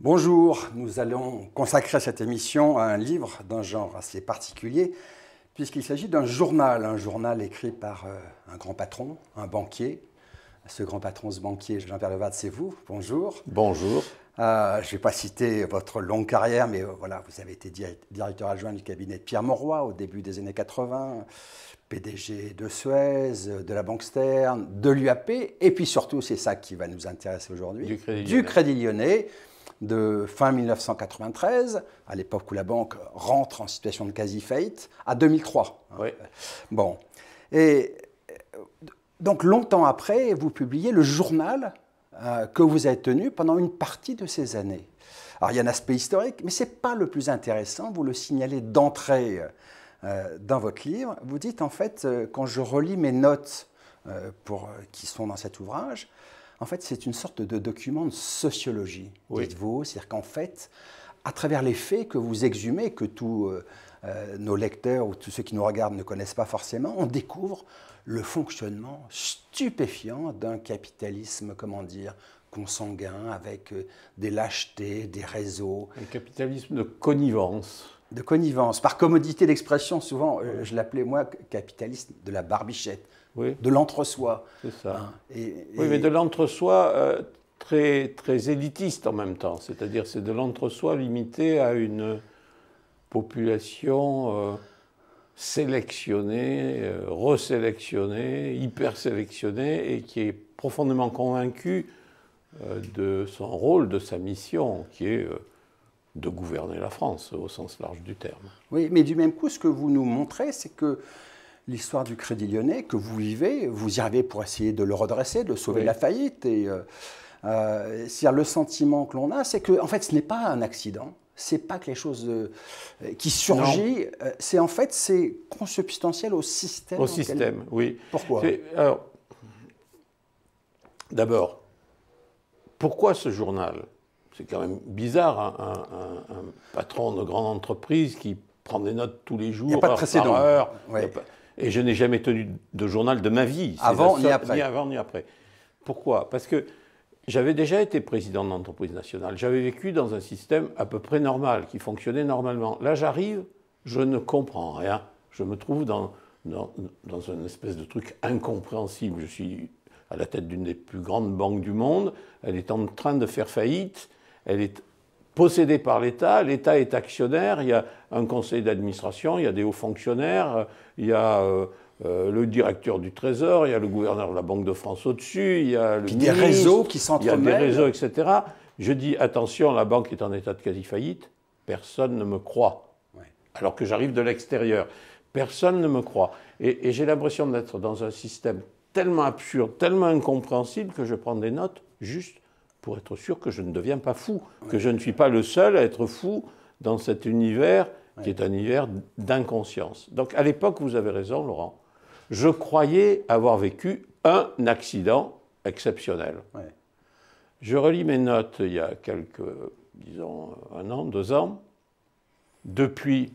Bonjour, nous allons consacrer cette émission à un livre d'un genre assez particulier, puisqu'il s'agit d'un journal écrit par un grand patron, un banquier. Ce grand patron, ce banquier, Jean-Pierre Levade, c'est vous. Bonjour. Bonjour. Je ne vais pas citer votre longue carrière, mais voilà, vous avez été directeur adjoint du cabinet de Pierre Mauroy au début des années 80, PDG de Suez, de la Banque Stern, de l'UAP, et puis surtout, c'est ça qui va nous intéresser aujourd'hui, du Crédit Lyonnais, de fin 1993, à l'époque où la banque rentre en situation de quasi-faillite, à 2003. Oui. Bon. Et donc, longtemps après, vous publiez le journal que vous avez tenu pendant une partie de ces années. Alors, il y a un aspect historique, mais ce n'est pas le plus intéressant. Vous le signalez d'entrée dans votre livre. Vous dites, en fait, quand je relis mes notes qui sont dans cet ouvrage, en fait, c'est une sorte de document de sociologie, dites-vous. C'est-à-dire qu'en fait, à travers les faits que vous exhumez, que tous nos lecteurs ou tous ceux qui nous regardent ne connaissent pas forcément, on découvre le fonctionnement stupéfiant d'un capitalisme, comment dire, consanguin, avec des lâchetés, des réseaux. Un capitalisme de connivence. De connivence. Par commodité d'expression, souvent, je l'appelais, moi, capitalisme de la barbichette. Oui. De l'entre-soi. C'est ça. Hein, oui, mais de l'entre-soi très élitiste en même temps. C'est-à-dire c'est de l'entre-soi limité à une population sélectionnée, resélectionnée, hyper sélectionnée et qui est profondément convaincue de son rôle, de sa mission, qui est de gouverner la France au sens large du terme. Oui, mais du même coup, ce que vous nous montrez, c'est que l'histoire du Crédit Lyonnais que vous vivez, vous y arrivez pour essayer de le redresser, de sauver la faillite. Et le sentiment que l'on a, c'est que en fait, ce n'est pas un accident. C'est pas quelque chose qui surgit. C'est en fait, c'est consubstantiel au système. Au système, oui. Pourquoi? Alors, d'abord, pourquoi ce journal? C'est quand même bizarre, un patron de grande entreprise qui prend des notes tous les jours, il n'y a pas de précédent. Heure. Et je n'ai jamais tenu de journal de ma vie. Avant ni après. Ni avant ni après. Pourquoi? Parce que j'avais déjà été président d'entreprise nationale. J'avais vécu dans un système à peu près normal, qui fonctionnait normalement. Là, j'arrive, je ne comprends rien. Je me trouve dans une espèce de truc incompréhensible. Je suis à la tête d'une des plus grandes banques du monde. Elle est en train de faire faillite. Elle est possédée par l'État. L'État est actionnaire. Il y a un conseil d'administration, il y a des hauts fonctionnaires, il y a le directeur du Trésor, il y a le gouverneur de la Banque de France au-dessus, il y a le ministre, des réseaux qui s'entremêlent. Il y a des réseaux, etc. Je dis, attention, la banque est en état de quasi-faillite, personne ne me croit. Ouais. Alors que j'arrive de l'extérieur. Personne ne me croit. Et j'ai l'impression d'être dans un système tellement absurde, tellement incompréhensible que je prends des notes juste pour être sûr que je ne deviens pas fou, que je ne suis pas le seul à être fou dans cet univers qui est un univers d'inconscience. Donc à l'époque, vous avez raison, Laurent, je croyais avoir vécu un accident exceptionnel. Ouais. Je relis mes notes il y a disons, 1 an, 2 ans. Depuis,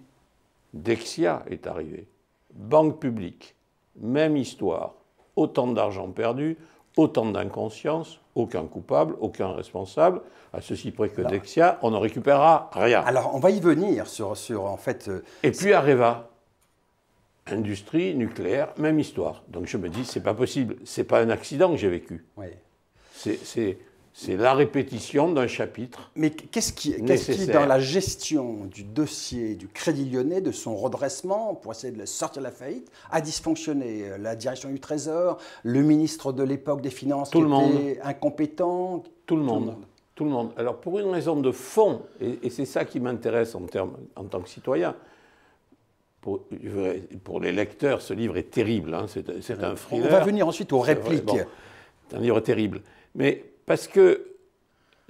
Dexia est arrivé. Banque publique, même histoire, autant d'argent perdu, autant d'inconscience, aucun coupable, aucun responsable, à ceci près que Dexia, on ne récupérera rien. Alors, on va y venir sur en fait... Et puis Areva, industrie nucléaire, même histoire. Donc je me dis, c'est pas possible, c'est pas un accident que j'ai vécu. Oui. C'est la répétition d'un chapitre. Mais qu'est-ce qui, dans la gestion du dossier du Crédit Lyonnais, de son redressement, pour essayer de sortir de la faillite, a dysfonctionné? La direction du Trésor, le ministre de l'époque des Finances qui était incompétent? Tout le monde. Tout le monde. Alors pour une raison de fond, et c'est ça qui m'intéresse en tant que citoyen, pour les lecteurs, ce livre est terrible. Hein, c'est un thriller. On va venir ensuite aux répliques. C'est un livre terrible. Mais parce que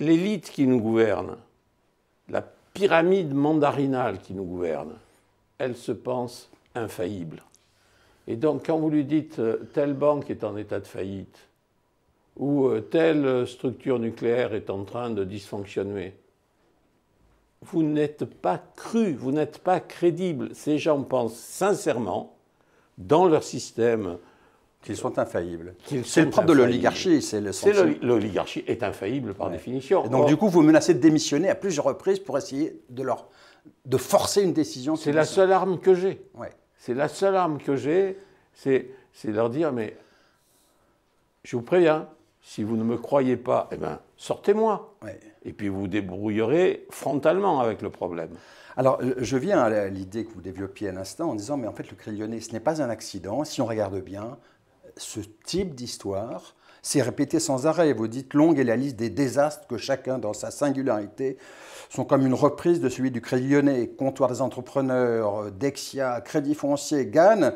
l'élite qui nous gouverne, la pyramide mandarinale qui nous gouverne, elle se pense infaillible. Et donc, quand vous lui dites telle banque est en état de faillite, ou telle structure nucléaire est en train de dysfonctionner, vous n'êtes pas cru, vous n'êtes pas crédible. Ces gens pensent sincèrement, dans leur système Qu'ils sont infaillibles. C'est le propre de l'oligarchie, c'est le sens. L'oligarchie est infaillible par définition. Et donc, du coup, vous menacez de démissionner à plusieurs reprises pour essayer de forcer une décision. C'est la seule arme que j'ai. Ouais. C'est la seule arme que j'ai, c'est leur dire, mais je vous préviens, si vous ne me croyez pas, eh ben, sortez-moi. Ouais. Et puis vous vous débrouillerez frontalement avec le problème. Alors, je viens à l'idée que vous développiez à l'instant en disant, mais en fait, le Crédit Lyonnais, ce n'est pas un accident. Si on regarde bien, ce type d'histoire s'est répété sans arrêt. Vous dites, longue est la liste des désastres que chacun, dans sa singularité, sont comme une reprise de celui du Crédit Lyonnais, Comptoir des entrepreneurs, Dexia, Crédit Foncier, GAN,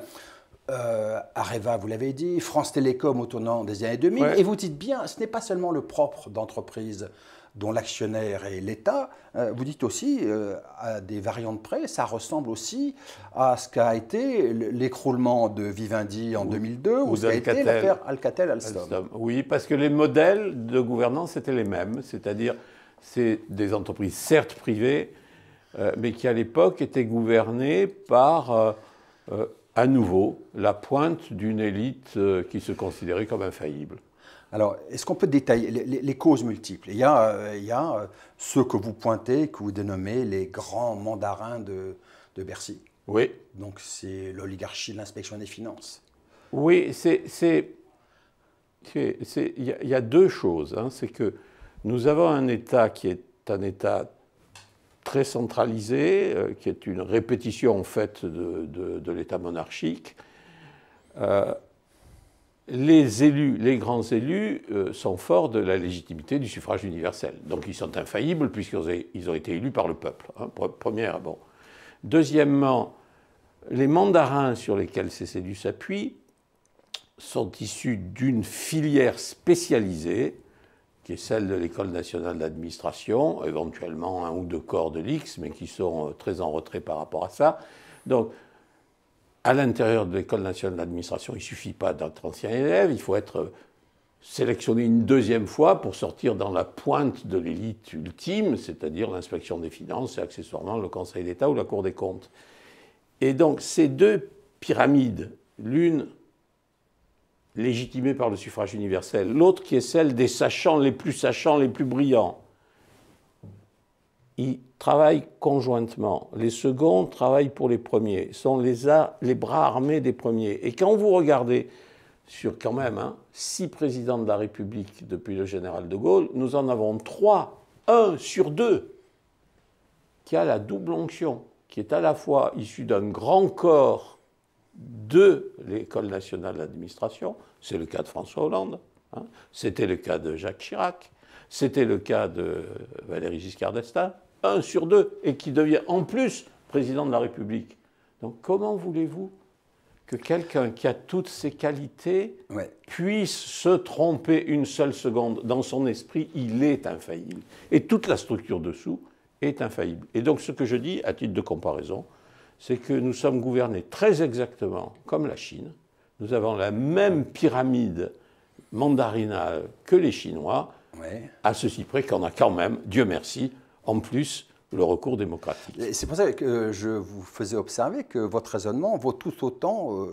Areva, vous l'avez dit, France Télécom au tournant des années 2000. Ouais. Et vous dites bien, ce n'est pas seulement le propre d'entreprises dont l'actionnaire est l'État, vous dites aussi, à des variantes près, ça ressemble aussi à ce qu'a été l'écroulement de Vivendi en 2002, ou ce qu'a été l'affaire Alcatel-Alstom. Oui, parce que les modèles de gouvernance étaient les mêmes, c'est-à-dire c'est des entreprises certes privées, mais qui à l'époque étaient gouvernées par, à nouveau, la pointe d'une élite qui se considérait comme infaillible. Alors, est-ce qu'on peut détailler les causes multiples? Il y a ceux que vous pointez, que vous dénommez les grands mandarins de Bercy. Oui. Donc, c'est l'oligarchie de l'inspection des finances. Oui, il y a deux choses. Hein. C'est que nous avons un État qui est un État très centralisé, qui est une répétition en fait de l'État monarchique. Les élus, les grands élus, sont forts de la légitimité du suffrage universel. Donc ils sont infaillibles puisqu'ils ont été élus par le peuple. Hein, première, bon. Deuxièmement, les mandarins sur lesquels ces élus s'appuient sont issus d'une filière spécialisée, qui est celle de l'École nationale d'administration, éventuellement un ou deux corps de l'X, mais qui sont très en retrait par rapport à ça. Donc, à l'intérieur de l'École nationale d'administration, il ne suffit pas d'être ancien élève, il faut être sélectionné une deuxième fois pour sortir dans la pointe de l'élite ultime, c'est-à-dire l'inspection des finances et accessoirement le Conseil d'État ou la Cour des comptes. Et donc ces deux pyramides, l'une légitimée par le suffrage universel, l'autre qui est celle des sachants, les plus brillants, ils travaillent conjointement. Les seconds travaillent pour les premiers, sont les bras armés des premiers. Et quand vous regardez sur quand même 6 présidents de la République depuis le général de Gaulle, nous en avons 3, 1 sur 2, qui a la double onction, qui est à la fois issu d'un grand corps de l'École nationale d'administration, c'est le cas de François Hollande, hein, c'était le cas de Jacques Chirac, c'était le cas de Valéry Giscard d'Estaing, 1 sur 2, et qui devient en plus président de la République. Donc comment voulez-vous que quelqu'un qui a toutes ces qualités puisse se tromper une seule seconde? Dans son esprit, il est infaillible. Et toute la structure dessous est infaillible. Et donc ce que je dis, à titre de comparaison, c'est que nous sommes gouvernés très exactement comme la Chine. Nous avons la même pyramide mandarinale que les Chinois, à ceci près qu'on a quand même, Dieu merci, en plus, le recours démocratique. C'est pour ça que je vous faisais observer que votre raisonnement vaut tout autant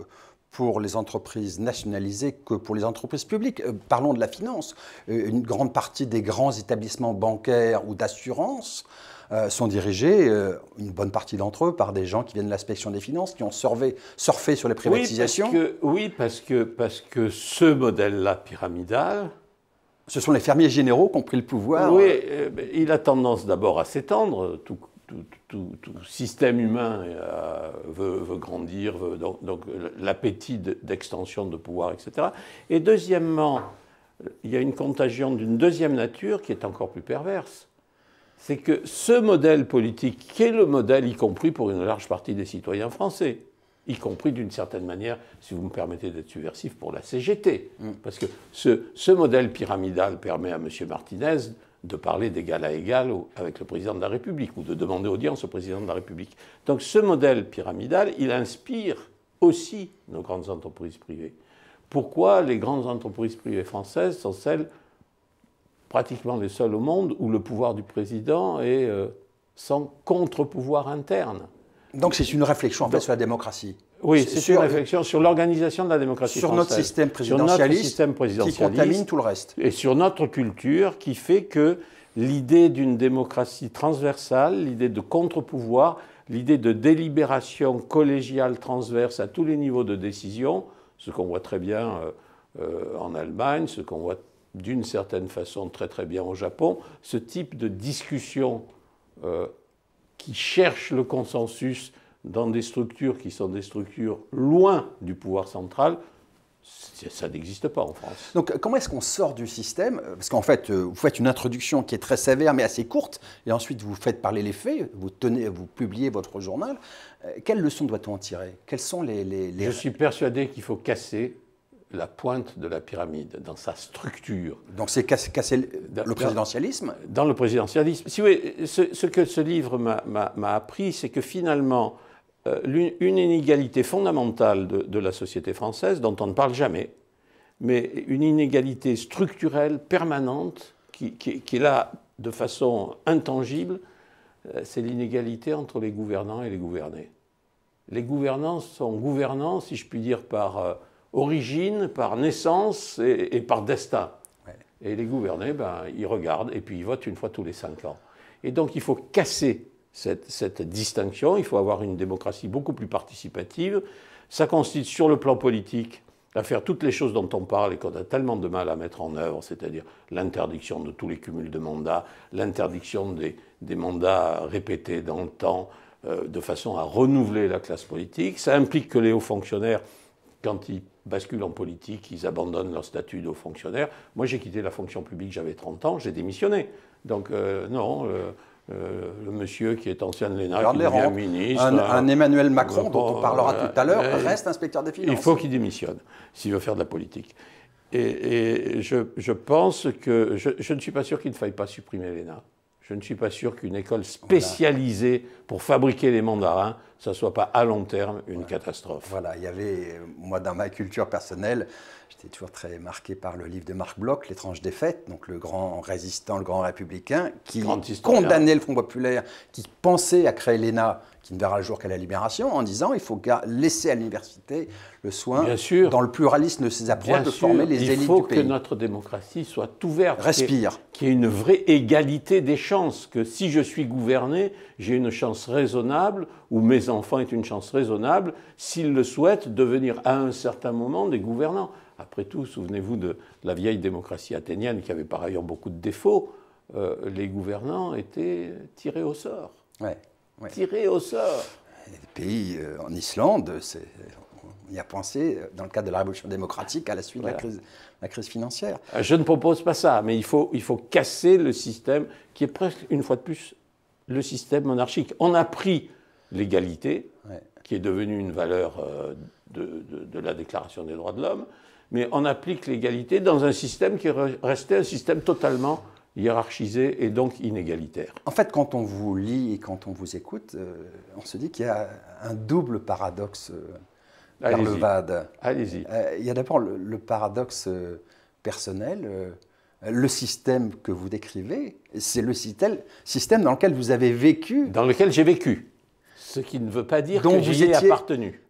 pour les entreprises nationalisées que pour les entreprises publiques. Parlons de la finance. Une grande partie des grands établissements bancaires ou d'assurance sont dirigés, une bonne partie d'entre eux, par des gens qui viennent de l'inspection des finances, qui ont surfé sur les privatisations. Oui, parce que ce modèle-là pyramidal... Ce sont les fermiers généraux qui ont pris le pouvoir. Oui, il a tendance d'abord à s'étendre. Tout système humain veut grandir, donc l'appétit d'extension de pouvoir, etc. Et deuxièmement, il y a une contagion d'une deuxième nature qui est encore plus perverse. C'est que ce modèle politique, qui est le modèle y compris pour une large partie des citoyens français, y compris d'une certaine manière, si vous me permettez d'être subversif, pour la CGT. Parce que ce modèle pyramidal permet à M. Martinez de parler d'égal à égal avec le président de la République, ou de demander audience au président de la République. Donc ce modèle pyramidal, il inspire aussi nos grandes entreprises privées. Pourquoi les grandes entreprises privées françaises sont celles, pratiquement les seules au monde, où le pouvoir du président est sans contre-pouvoir interne? Donc c'est une réflexion en fait sur la démocratie. Oui, c'est une réflexion sur l'organisation de la démocratie sur française. Notre système présidentialiste qui contamine tout le reste. Et sur notre culture qui fait que l'idée d'une démocratie transversale, l'idée de contre-pouvoir, l'idée de délibération collégiale transverse à tous les niveaux de décision, ce qu'on voit très bien en Allemagne, ce qu'on voit d'une certaine façon très très bien au Japon, ce type de discussion qui cherche le consensus dans des structures qui sont des structures loin du pouvoir central, ça n'existe pas en France. Donc comment est-ce qu'on sort du système? Parce qu'en fait, vous faites une introduction qui est très sévère mais assez courte, et ensuite vous faites parler les faits, vous publiez votre journal. Quelles leçons doit-on en tirer? Quelles sont les... Je suis persuadé qu'il faut casser la pointe de la pyramide dans sa structure. Donc c'est casser le présidentialisme? Dans le présidentialisme. Si vous voulez, ce que ce livre m'a appris, c'est que finalement, une inégalité fondamentale de la société française, dont on ne parle jamais, mais une inégalité structurelle permanente qui est là de façon intangible, c'est l'inégalité entre les gouvernants et les gouvernés. Les gouvernants sont gouvernants, si je puis dire, par origine, par naissance et par destin. Ouais. Et les gouvernés, ils regardent et puis ils votent une fois tous les 5 ans. Et donc il faut casser cette distinction, il faut avoir une démocratie beaucoup plus participative. Ça consiste sur le plan politique à faire toutes les choses dont on parle et qu'on a tellement de mal à mettre en œuvre, c'est-à-dire l'interdiction de tous les cumuls de mandats, l'interdiction des mandats répétés dans le temps, de façon à renouveler la classe politique. Ça implique que les hauts fonctionnaires, quand ils basculent en politique, ils abandonnent leur statut de haut fonctionnaire. Moi, j'ai quitté la fonction publique, j'avais 30 ans, j'ai démissionné. Donc, non... le monsieur qui est ancien de l'ENA, qui devient ministre... Un Emmanuel Macron, dont on parlera tout à l'heure, reste inspecteur des finances. Il faut qu'il démissionne, s'il veut faire de la politique. Et je pense que... Je ne suis pas sûr qu'il ne faille pas supprimer l'ENA. Je ne suis pas sûr qu'une école spécialisée pour fabriquer les mandarins, ça ne soit pas à long terme une catastrophe. Voilà, il y avait, moi dans ma culture personnelle, j'étais toujours très marqué par le livre de Marc Bloch, L'étrange défaite, donc le grand résistant, le grand républicain, qui condamnait le Front populaire, qui pensait à créer l'ENA, qui ne verra le jour qu'à la Libération, en disant il faut laisser à l'université le soin, dans le pluralisme de ses approches, de former les élites du pays. Il faut que notre démocratie soit ouverte, respire, qu'il y ait une vraie égalité des chances, que si je suis gouverné, j'ai une chance raisonnable, ou mes enfants aient une chance raisonnable, s'ils le souhaitent, devenir à un certain moment des gouvernants. Après tout, souvenez-vous de la vieille démocratie athénienne, qui avait par ailleurs beaucoup de défauts. Les gouvernants étaient tirés au sort. Ouais. Tirés au sort. Les pays en Islande, on y a pensé dans le cadre de la révolution démocratique à la suite de la crise financière. Je ne propose pas ça, mais il faut casser le système qui est presque, une fois de plus, le système monarchique. On a pris l'égalité, qui est devenue une valeur de la Déclaration des droits de l'homme, mais on applique l'égalité dans un système qui est resté un système totalement hiérarchisé et donc inégalitaire. En fait, quand on vous lit et quand on vous écoute, on se dit qu'il y a un double paradoxe par le VAD. Allez-y. Il y a d'abord le paradoxe personnel. Le système que vous décrivez, c'est le système dans lequel vous avez vécu. Dans lequel j'ai vécu. Ce qui ne veut pas dire que j'y ai appartenu.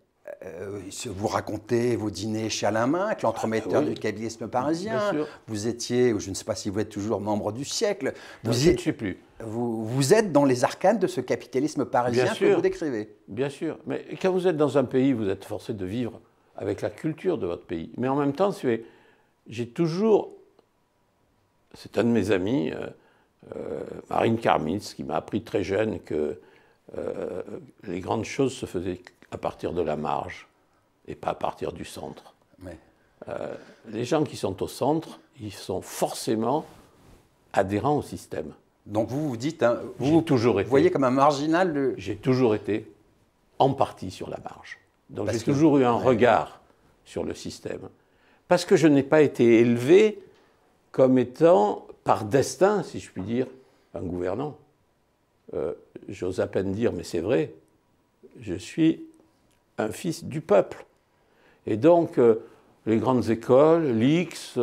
Vous racontez vos dîners chez Alain Minc, l'entremetteur du kabylisme parisien. Vous étiez, je ne sais pas si vous êtes toujours membre du siècle. Je ne sais plus. Vous êtes dans les arcanes de ce capitalisme parisien que vous décrivez. Bien sûr. Mais quand vous êtes dans un pays, vous êtes forcé de vivre avec la culture de votre pays. Mais en même temps, j'ai toujours... C'est un de mes amis, Marine Karmitz, qui m'a appris très jeune que les grandes choses se faisaient à partir de la marge et pas à partir du centre. Les gens qui sont au centre, ils sont forcément adhérents au système. Donc vous vous dites, hein, vous voyez comme un marginal J'ai toujours été en partie sur la marge. Donc j'ai toujours eu un regard sur le système. Parce que je n'ai pas été élevé comme étant, par destin, si je puis dire, un gouvernant. J'ose à peine dire, mais c'est vrai, je suis un fils du peuple. Et donc, les grandes écoles, l'IX...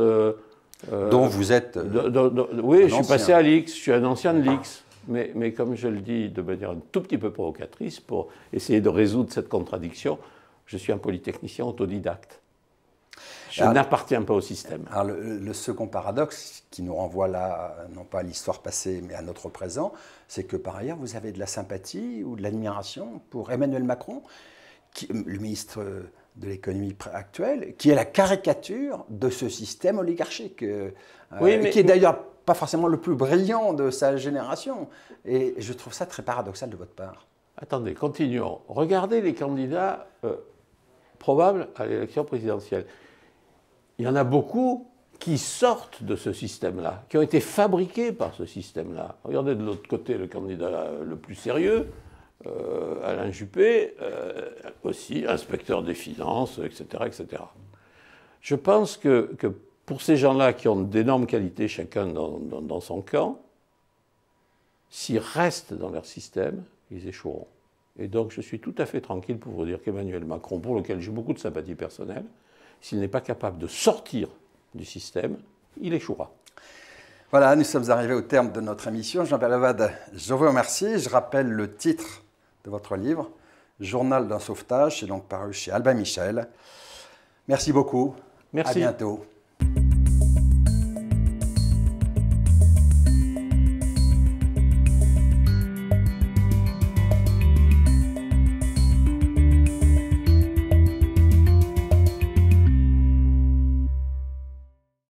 dont vous êtes oui, je suis passé à l'IX, je suis un ancien de l'IX. Mais comme je le dis de manière un tout petit peu provocatrice, pour essayer de résoudre cette contradiction, Je suis un polytechnicien autodidacte. Je n'appartiens pas au système. Alors le second paradoxe qui nous renvoie là, non pas à l'histoire passée, mais à notre présent, c'est que par ailleurs, vous avez de la sympathie ou de l'admiration pour Emmanuel Macron, le ministre de l'économie actuel, qui est la caricature de ce système oligarchique, qui est d'ailleurs pas forcément le plus brillant de sa génération. Et je trouve ça très paradoxal de votre part. Attendez, continuons. Regardez les candidats probables à l'élection présidentielle. Il y en a beaucoup qui sortent de ce système-là, qui ont été fabriqués par ce système-là. Regardez de l'autre côté le candidat le plus sérieux, Alain Juppé, aussi inspecteur des finances, etc., etc. Je pense que pour ces gens-là qui ont d'énormes qualités chacun dans son camp, s'ils restent dans leur système, ils échoueront. Et donc je suis tout à fait tranquille pour vous dire qu'Emmanuel Macron, pour lequel j'ai beaucoup de sympathie personnelle, s'il n'est pas capable de sortir du système, il échouera. Voilà, nous sommes arrivés au terme de notre émission. Jean-Pierre Levade, je vous remercie. Je rappelle le titre de votre livre, Journal d'un sauvetage, c'est donc paru chez Albin Michel. Merci beaucoup. Merci. À bientôt.